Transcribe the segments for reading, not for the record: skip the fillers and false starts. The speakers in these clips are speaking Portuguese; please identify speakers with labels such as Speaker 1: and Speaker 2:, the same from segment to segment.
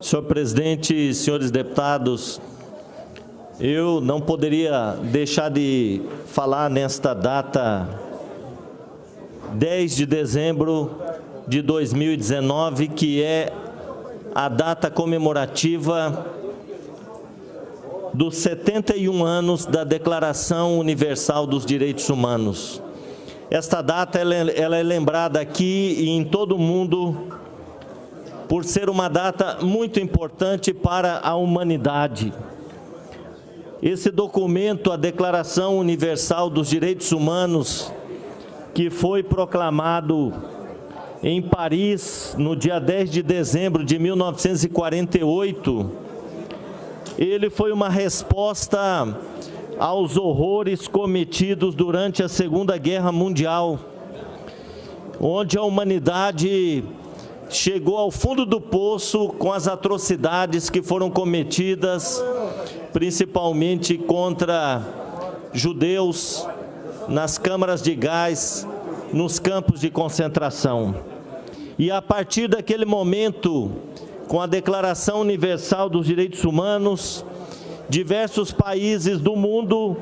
Speaker 1: Senhor presidente, senhores deputados, eu não poderia deixar de falar nesta data, 10 de dezembro de 2019, que é a data comemorativa dos 71 anos da Declaração Universal dos Direitos Humanos. Esta data ela é lembrada aqui e em todo o mundo por ser uma data muito importante para a humanidade. Esse documento, a Declaração Universal dos Direitos Humanos, que foi proclamado em Paris no dia 10 de dezembro de 1948, ele foi uma resposta aos horrores cometidos durante a Segunda Guerra Mundial, onde a humanidade chegou ao fundo do poço com as atrocidades que foram cometidas, principalmente contra judeus, nas câmaras de gás, nos campos de concentração. E a partir daquele momento, com a Declaração Universal dos Direitos Humanos, diversos países do mundo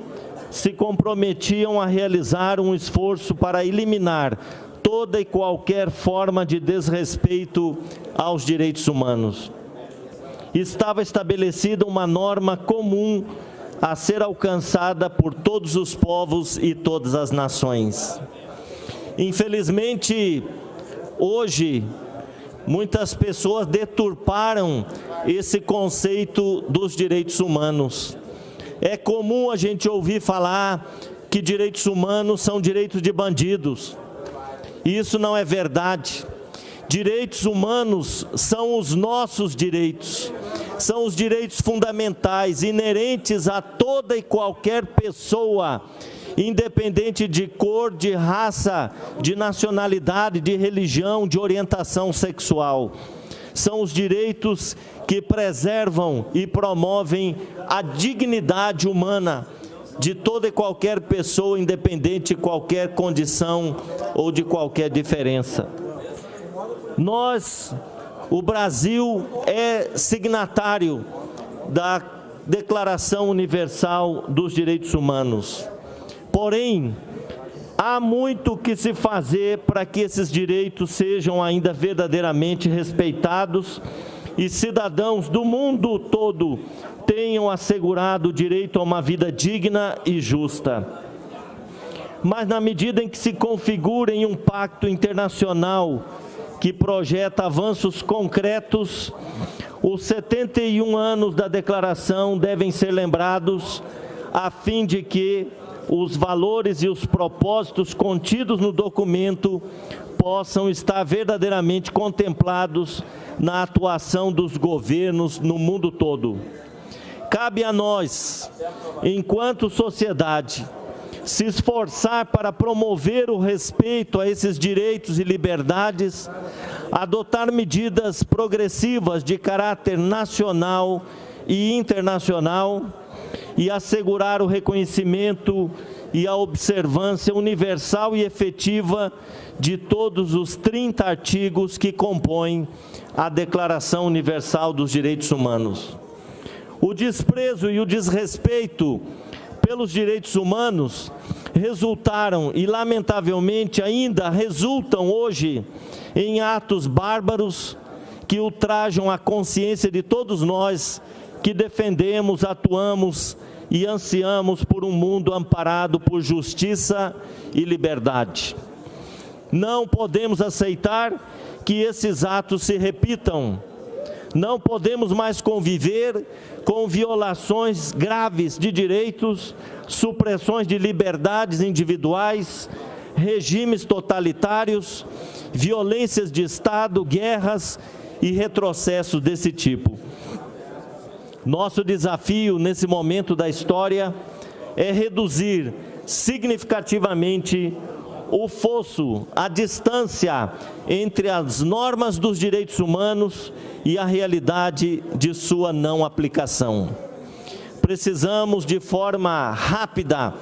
Speaker 1: se comprometiam a realizar um esforço para eliminar toda e qualquer forma de desrespeito aos direitos humanos. Estava estabelecida uma norma comum a ser alcançada por todos os povos e todas as nações. Infelizmente, hoje, muitas pessoas deturparam esse conceito dos direitos humanos. É comum a gente ouvir falar que direitos humanos são direitos de bandidos. Isso não é verdade. Direitos humanos são os nossos direitos, são os direitos fundamentais, inerentes a toda e qualquer pessoa, independente de cor, de raça, de nacionalidade, de religião, de orientação sexual. São os direitos que preservam e promovem a dignidade humana de toda e qualquer pessoa, independente de qualquer condição ou de qualquer diferença. Nós, o Brasil, é signatário da Declaração Universal dos Direitos Humanos. Porém, há muito que se fazer para que esses direitos sejam ainda verdadeiramente respeitados e cidadãos do mundo todo tenham assegurado o direito a uma vida digna e justa. Mas na medida em que se configura em um pacto internacional que projeta avanços concretos, os 71 anos da declaração devem ser lembrados a fim de que os valores e os propósitos contidos no documento possam estar verdadeiramente contemplados na atuação dos governos no mundo todo. Cabe a nós, enquanto sociedade, se esforçar para promover o respeito a esses direitos e liberdades, adotar medidas progressivas de caráter nacional e internacional e assegurar o reconhecimento e a observância universal e efetiva de todos os 30 artigos que compõem a Declaração Universal dos Direitos Humanos. O desprezo e o desrespeito pelos direitos humanos resultaram e, lamentavelmente, ainda resultam hoje em atos bárbaros que ultrajam a consciência de todos nós que defendemos, atuamos e ansiamos por um mundo amparado por justiça e liberdade. Não podemos aceitar que esses atos se repitam. Não podemos mais conviver com violações graves de direitos, supressões de liberdades individuais, regimes totalitários, violências de Estado, guerras e retrocessos desse tipo. Nosso desafio nesse momento da história é reduzir significativamente o fosso, a distância entre as normas dos direitos humanos e a realidade de sua não aplicação. Precisamos, de forma rápida,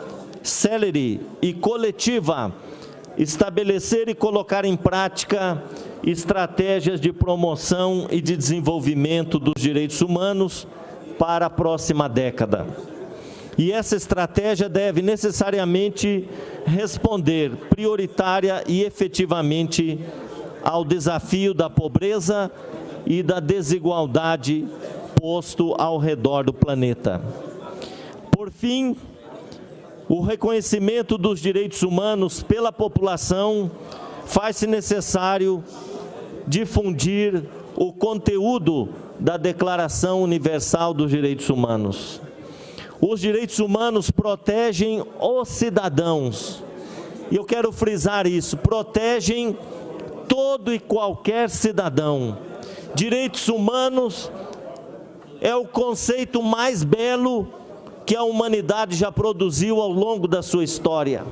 Speaker 1: célere e coletiva, estabelecer e colocar em prática estratégias de promoção e de desenvolvimento dos direitos humanos para a próxima década. E essa estratégia deve necessariamente responder prioritária e efetivamente ao desafio da pobreza e da desigualdade posto ao redor do planeta. Por fim, o reconhecimento dos direitos humanos pela população faz-se necessário difundir o conteúdo da Declaração Universal dos Direitos Humanos. Os direitos humanos protegem os cidadãos, e eu quero frisar isso, protegem todo e qualquer cidadão. Direitos humanos é o conceito mais belo que a humanidade já produziu ao longo da sua história.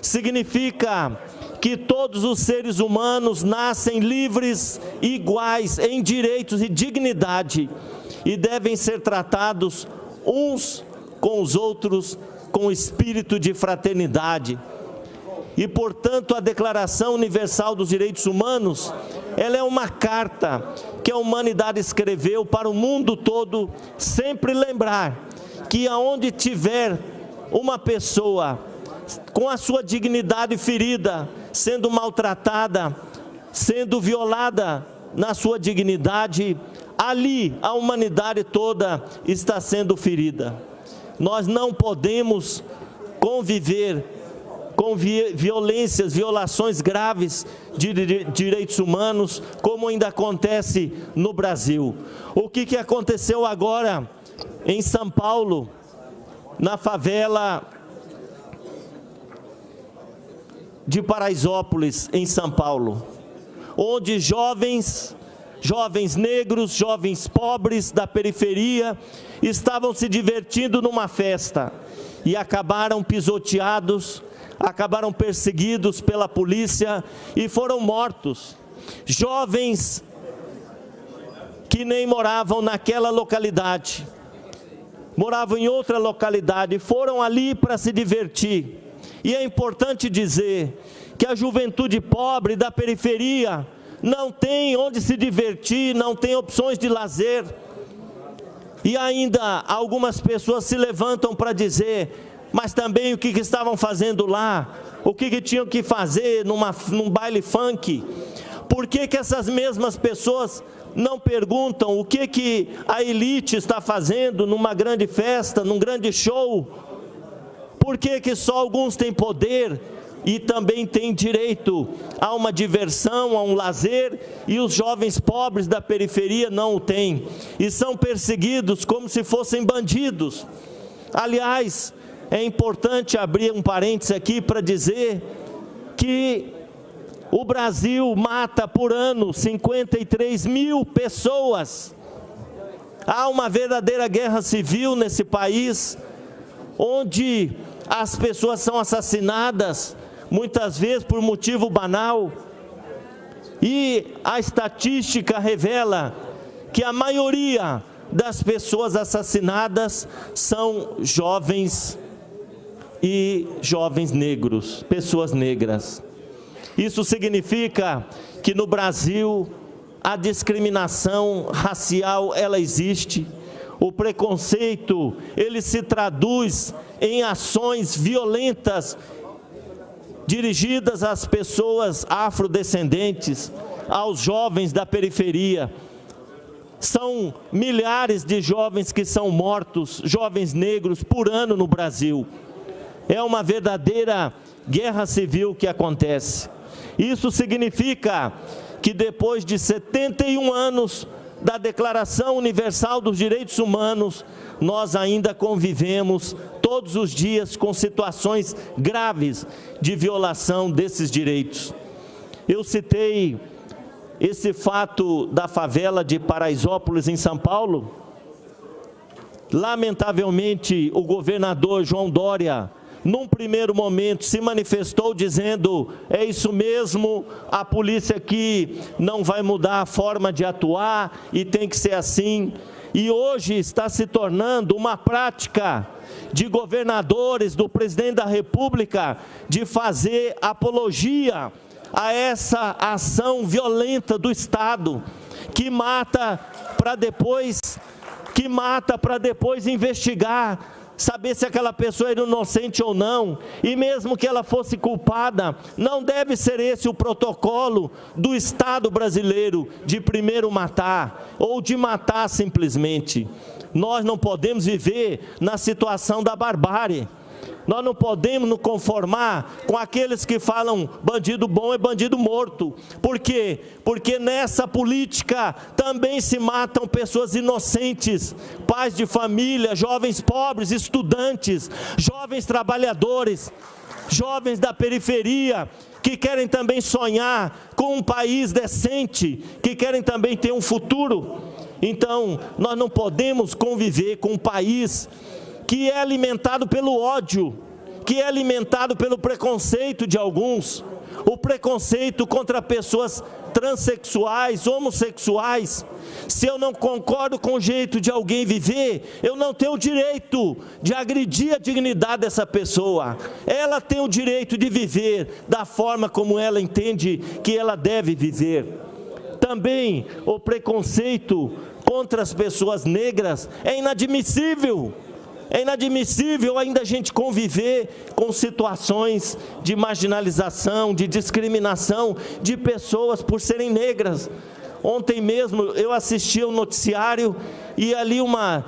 Speaker 1: Significa que todos os seres humanos nascem livres e iguais em direitos e dignidade e devem ser tratados uns com os outros com espírito de fraternidade. E, portanto, a Declaração Universal dos Direitos Humanos, ela é uma carta que a humanidade escreveu para o mundo todo, sempre lembrar que aonde tiver uma pessoa com a sua dignidade ferida, sendo maltratada, sendo violada na sua dignidade, ali a humanidade toda está sendo ferida. Nós não podemos conviver com violências, violações graves de direitos humanos, como ainda acontece no Brasil. O que aconteceu agora em São Paulo, na favela de Paraisópolis, em São Paulo, onde jovens negros, jovens pobres da periferia, estavam se divertindo numa festa e acabaram pisoteados, acabaram perseguidos pela polícia e foram mortos. Jovens que nem moravam naquela localidade, moravam em outra localidade, foram ali para se divertir. E é importante dizer que a juventude pobre da periferia não tem onde se divertir, não tem opções de lazer. E ainda algumas pessoas se levantam para dizer, mas também o que estavam fazendo lá, o que tinham que fazer num baile funk. Por que essas mesmas pessoas não perguntam o que a elite está fazendo numa grande festa, num grande show? Por que só alguns têm poder e também têm direito a uma diversão, a um lazer, e os jovens pobres da periferia não o têm, e são perseguidos como se fossem bandidos? Aliás, é importante abrir um parênteses aqui para dizer que o Brasil mata por ano 53 mil pessoas. Há uma verdadeira guerra civil nesse país, onde as pessoas são assassinadas, muitas vezes por motivo banal, e a estatística revela que a maioria das pessoas assassinadas são jovens e jovens negros, pessoas negras. Isso significa que no Brasil a discriminação racial, ela existe. O preconceito, ele se traduz em ações violentas dirigidas às pessoas afrodescendentes, aos jovens da periferia. São milhares de jovens que são mortos, jovens negros, por ano no Brasil. É uma verdadeira guerra civil que acontece. Isso significa que depois de 71 anos da Declaração Universal dos Direitos Humanos, nós ainda convivemos todos os dias com situações graves de violação desses direitos. Eu citei esse fato da favela de Paraisópolis, em São Paulo. Lamentavelmente, o governador João Dória, num primeiro momento, se manifestou dizendo, é isso mesmo, a polícia aqui não vai mudar a forma de atuar e tem que ser assim. E hoje está se tornando uma prática de governadores, do presidente da República, de fazer apologia a essa ação violenta do Estado, que mata para depois investigar, saber se aquela pessoa era inocente ou não, e mesmo que ela fosse culpada, não deve ser esse o protocolo do Estado brasileiro, de primeiro matar, ou de matar simplesmente. Nós não podemos viver na situação da barbárie. Nós não podemos nos conformar com aqueles que falam bandido bom é bandido morto. Por quê? Porque nessa política também se matam pessoas inocentes, pais de família, jovens pobres, estudantes, jovens trabalhadores, jovens da periferia, que querem também sonhar com um país decente, que querem também ter um futuro. Então, nós não podemos conviver com um país que é alimentado pelo ódio, que é alimentado pelo preconceito de alguns, o preconceito contra pessoas transexuais, homossexuais. Se eu não concordo com o jeito de alguém viver, eu não tenho o direito de agredir a dignidade dessa pessoa. Ela tem o direito de viver da forma como ela entende que ela deve viver. Também o preconceito contra as pessoas negras é inadmissível. É inadmissível ainda a gente conviver com situações de marginalização, de discriminação de pessoas por serem negras. Ontem mesmo eu assisti ao noticiário e ali uma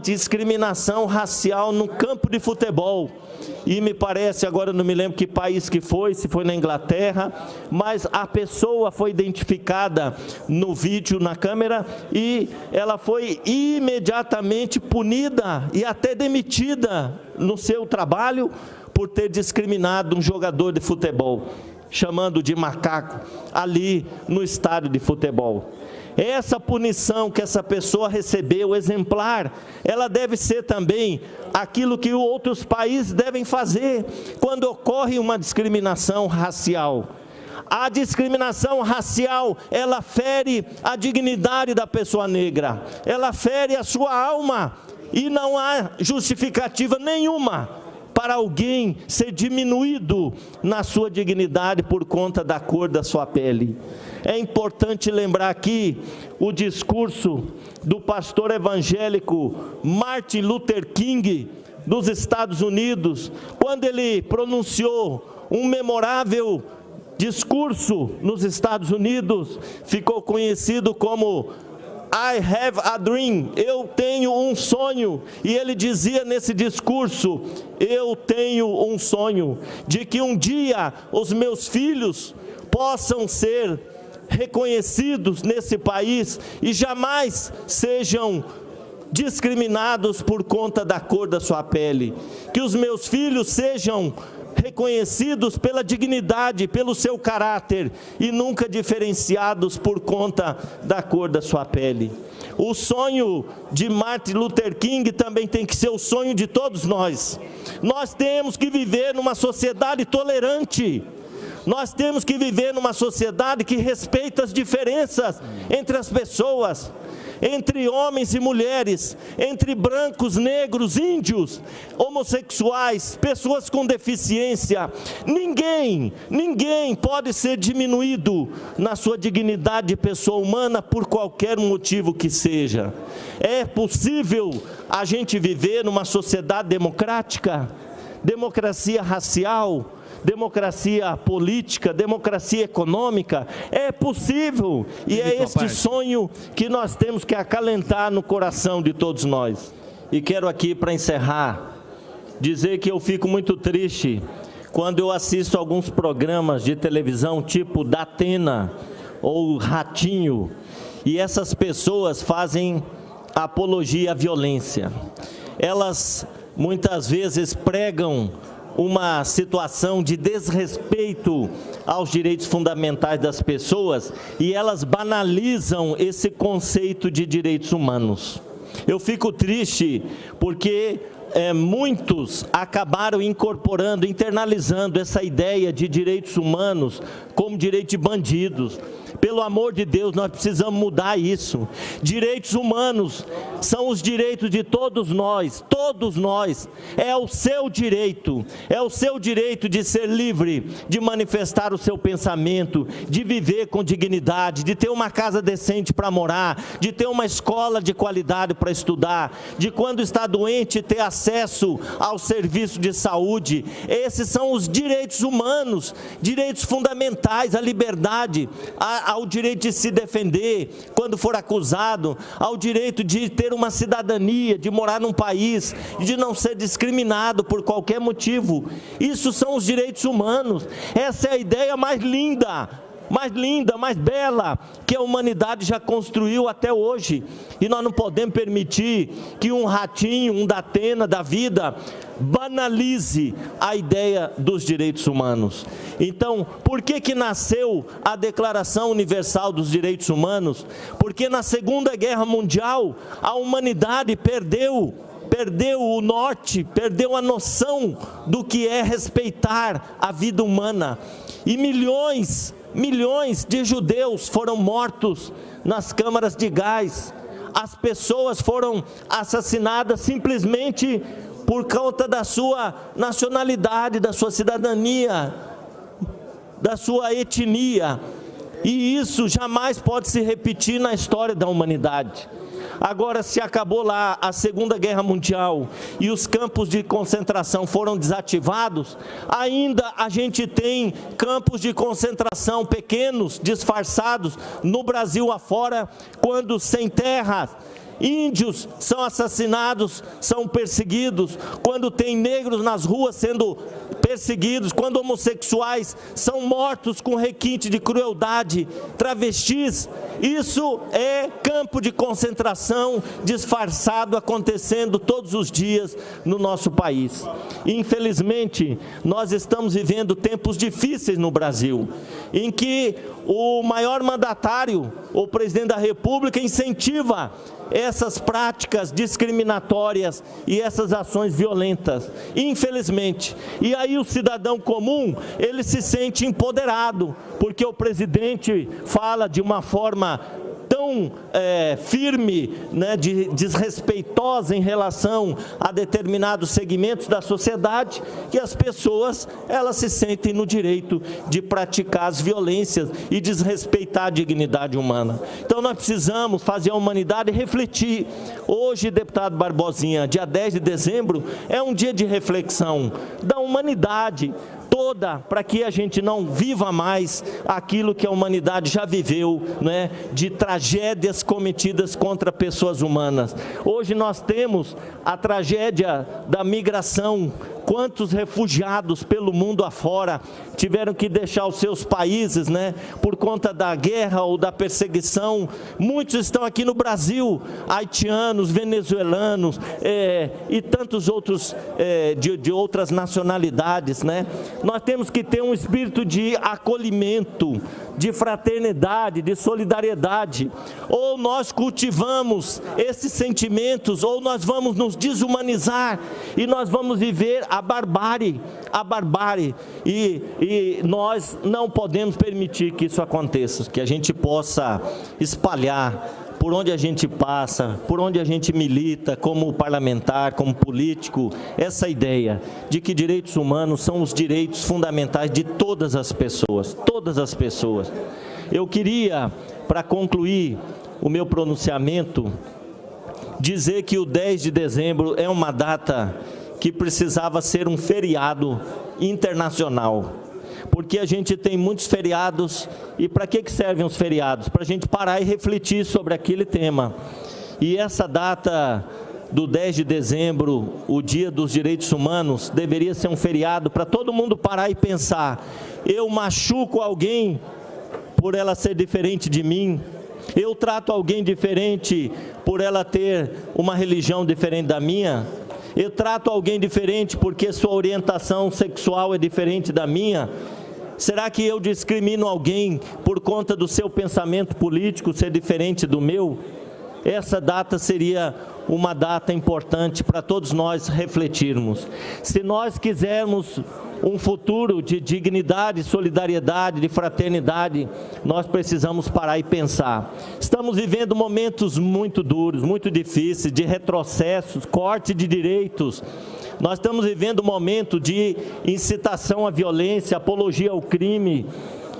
Speaker 1: discriminação racial no campo de futebol. E me parece, agora não me lembro que país que foi, se foi na Inglaterra, mas a pessoa foi identificada no vídeo, na câmera, e ela foi imediatamente punida e até demitida no seu trabalho por ter discriminado um jogador de futebol, chamando de macaco ali no estádio de futebol. Essa punição que essa pessoa recebeu, exemplar, ela deve ser também aquilo que outros países devem fazer quando ocorre uma discriminação racial. A discriminação racial, ela fere a dignidade da pessoa negra, ela fere a sua alma, e não há justificativa nenhuma para alguém ser diminuído na sua dignidade por conta da cor da sua pele. É importante lembrar aqui o discurso do pastor evangélico Martin Luther King, dos Estados Unidos, quando ele pronunciou um memorável discurso nos Estados Unidos, ficou conhecido como I have a dream, eu tenho um sonho, e ele dizia nesse discurso, eu tenho um sonho, de que um dia os meus filhos possam ser reconhecidos nesse país, e jamais sejam discriminados por conta da cor da sua pele, que os meus filhos sejam reconhecidos pela dignidade, pelo seu caráter, e nunca diferenciados por conta da cor da sua pele. O sonho de Martin Luther King também tem que ser o sonho de todos nós. Nós temos que viver numa sociedade tolerante. Nós temos que viver numa sociedade que respeita as diferenças entre as pessoas, entre homens e mulheres, entre brancos, negros, índios, homossexuais, pessoas com deficiência. Ninguém pode ser diminuído na sua dignidade de pessoa humana por qualquer motivo que seja. É possível a gente viver numa sociedade democrática, democracia racial, democracia política, democracia econômica. É possível, e é este sonho que nós temos que acalentar no coração de todos nós. E quero aqui, para encerrar, dizer que eu fico muito triste quando eu assisto alguns programas de televisão tipo Datena ou Ratinho, e essas pessoas fazem apologia à violência. Elas muitas vezes pregam uma situação de desrespeito aos direitos fundamentais das pessoas, e elas banalizam esse conceito de direitos humanos. Eu fico triste porque muitos acabaram incorporando, internalizando essa ideia de direitos humanos como direito de bandidos. Pelo amor de Deus, nós precisamos mudar isso. Direitos humanos são os direitos de todos nós, é o seu direito de ser livre, de manifestar o seu pensamento, de viver com dignidade, de ter uma casa decente para morar, de ter uma escola de qualidade para estudar, de quando está doente ter acesso ao serviço de saúde. Esses são os direitos humanos, direitos fundamentais, a liberdade, ao direito de se defender quando for acusado, ao direito de ter uma cidadania, de morar num país, de não ser discriminado por qualquer motivo. Isso são os direitos humanos. Essa é a ideia mais linda, mais bela que a humanidade já construiu até hoje. E nós não podemos permitir que um ratinho, um Datena da vida, banalize a ideia dos direitos humanos. Então, por que nasceu a Declaração Universal dos Direitos Humanos? Porque na Segunda Guerra Mundial, a humanidade perdeu o norte, perdeu a noção do que é respeitar a vida humana. E milhões de judeus foram mortos nas câmaras de gás. As pessoas foram assassinadas simplesmente por conta da sua nacionalidade, da sua cidadania, da sua etnia. E isso jamais pode se repetir na história da humanidade. Agora, se acabou lá a Segunda Guerra Mundial e os campos de concentração foram desativados, ainda a gente tem campos de concentração pequenos, disfarçados, no Brasil afora, quando sem terra, índios são assassinados, são perseguidos, quando tem negros nas ruas sendo perseguidos, quando homossexuais são mortos com requinte de crueldade, travestis. Isso é campo de concentração disfarçado acontecendo todos os dias no nosso país. Infelizmente, nós estamos vivendo tempos difíceis no Brasil, em que o maior mandatário, o presidente da República, incentiva essas práticas discriminatórias e essas ações violentas, infelizmente. E aí o cidadão comum, ele se sente empoderado, porque o presidente fala de uma forma tão firme, né, desrespeitosa em relação a determinados segmentos da sociedade, que as pessoas, elas se sentem no direito de praticar as violências e desrespeitar a dignidade humana. Então nós precisamos fazer a humanidade refletir. Hoje, deputado Barbosinha, dia 10 de dezembro, é um dia de reflexão da humanidade toda, para que a gente não viva mais aquilo que a humanidade já viveu, né, de tragédias cometidas contra pessoas humanas. Hoje nós temos a tragédia da migração. Quantos refugiados pelo mundo afora tiveram que deixar os seus países, né, por conta da guerra ou da perseguição. Muitos estão aqui no Brasil, haitianos, venezuelanos e tantos outros de outras nacionalidades, né? Nós temos que ter um espírito de acolhimento, de fraternidade, de solidariedade. Ou nós cultivamos esses sentimentos, ou nós vamos nos desumanizar e nós vamos viver a barbárie, e nós não podemos permitir que isso aconteça, que a gente possa espalhar por onde a gente passa, por onde a gente milita, como parlamentar, como político, essa ideia de que direitos humanos são os direitos fundamentais de todas as pessoas, todas as pessoas. Eu queria, para concluir o meu pronunciamento, dizer que o 10 de dezembro é uma data que precisava ser um feriado internacional, porque a gente tem muitos feriados. E para que servem os feriados? Para a gente parar e refletir sobre aquele tema. E essa data do 10 de dezembro, o Dia dos Direitos Humanos, deveria ser um feriado para todo mundo parar e pensar: eu machuco alguém por ela ser diferente de mim? Eu trato alguém diferente por ela ter uma religião diferente da minha? Eu trato alguém diferente porque sua orientação sexual é diferente da minha? Será que eu discrimino alguém por conta do seu pensamento político ser diferente do meu? Essa data seria uma data importante para todos nós refletirmos. Se nós quisermos um futuro de dignidade, solidariedade, de fraternidade, nós precisamos parar e pensar. Estamos vivendo momentos muito duros, muito difíceis, de retrocessos, corte de direitos. Nós estamos vivendo um momento de incitação à violência, apologia ao crime,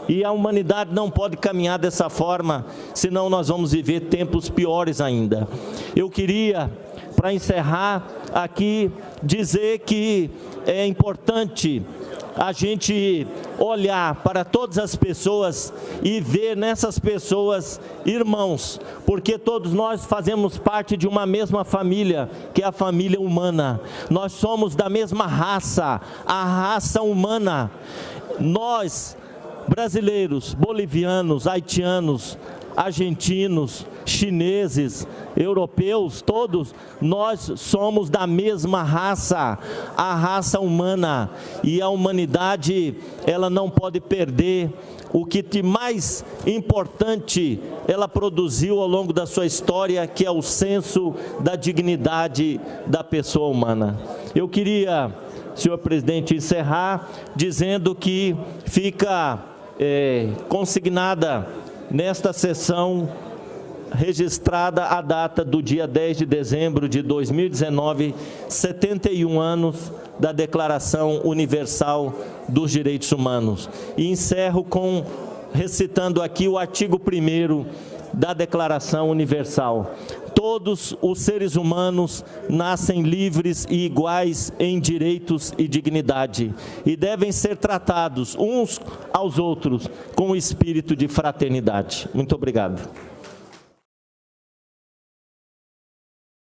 Speaker 1: e a humanidade não pode caminhar dessa forma, senão nós vamos viver tempos piores ainda. Eu queria, para encerrar aqui, dizer que é importante a gente olhar para todas as pessoas e ver nessas pessoas irmãos, porque todos nós fazemos parte de uma mesma família, que é a família humana. Nós somos da mesma raça, a raça humana. Nós, brasileiros, bolivianos, haitianos, argentinos, chineses, europeus, todos nós somos da mesma raça, a raça humana, e a humanidade, ela não pode perder o que de mais importante ela produziu ao longo da sua história, que é o senso da dignidade da pessoa humana. Eu queria, senhor presidente, encerrar dizendo que fica consignada nesta sessão registrada a data do dia 10 de dezembro de 2019, 71 anos da Declaração Universal dos Direitos Humanos. E encerro recitando aqui o artigo 1º da Declaração Universal. Todos os seres humanos nascem livres e iguais em direitos e dignidade, e devem ser tratados uns aos outros com o espírito de fraternidade. Muito obrigado.